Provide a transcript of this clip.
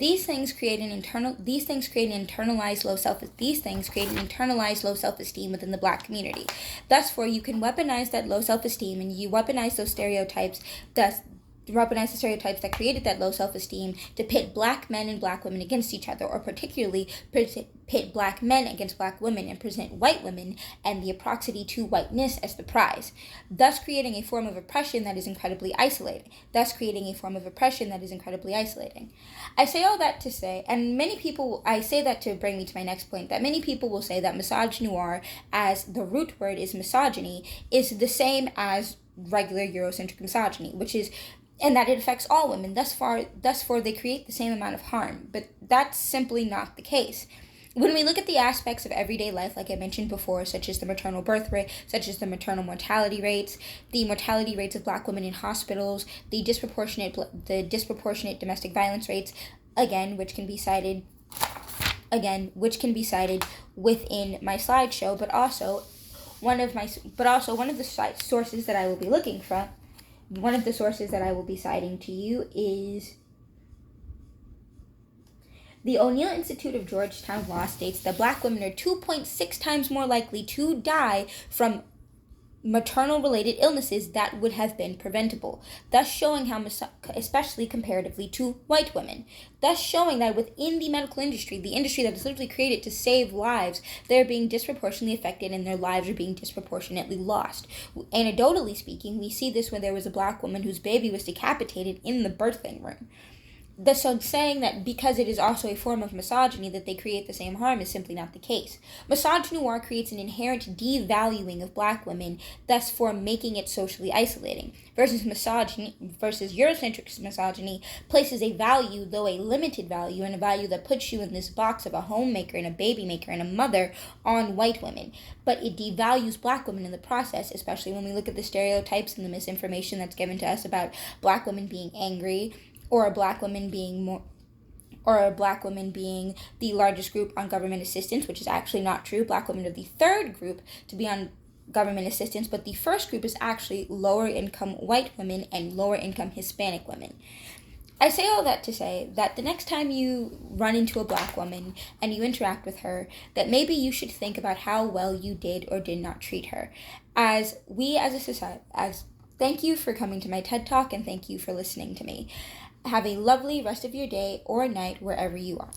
These things create an internalized low self-esteem within the Black community. Thus, you can weaponize that low self-esteem, and you weaponize those stereotypes that created that low self-esteem to pit Black men and Black women against each other, or particularly pit Black men against Black women, and present white women and the proximity to whiteness as the prize, thus creating a form of oppression that is incredibly isolating. I say all that to say, and I say that to bring me to my next point, that many people will say that misogynoir, as the root word is misogyny, is the same as regular Eurocentric misogyny, and that it affects all women. Thus far, they create the same amount of harm. But that's simply not the case. When we look at the aspects of everyday life, like I mentioned before, such as the maternal birth rate, such as the maternal mortality rates, the mortality rates of Black women in hospitals, the disproportionate domestic violence rates, which can be cited within my slideshow, but also one of the sources that I will be looking from. One of the sources that I will be citing to you is the O'Neill Institute of Georgetown Law states that Black women are 2.6 times more likely to die from maternal-related illnesses that would have been preventable, thus showing how, especially comparatively to white women, thus showing that within the medical industry, the industry that is literally created to save lives, they're being disproportionately affected and their lives are being disproportionately lost. Anecdotally speaking, we see this when there was a Black woman whose baby was decapitated in the birthing room. So saying that because it is also a form of misogyny that they create the same harm is simply not the case. Misogynoir creates an inherent devaluing of Black women, thus for making it socially isolating. Versus Eurocentric misogyny places a value, though a limited value, and a value that puts you in this box of a homemaker and a baby maker and a mother on white women. But it devalues Black women in the process, especially when we look at the stereotypes and the misinformation that's given to us about Black women being angry, or a Black woman being the largest group on government assistance, which is actually not true. Black women are the third group to be on government assistance, but the first group is actually lower income white women and lower income Hispanic women. I say all that to say that the next time you run into a Black woman and you interact with her, that maybe you should think about how well you did or did not treat her. Thank you for coming to my TED Talk, and thank you for listening to me. Have a lovely rest of your day or night wherever you are.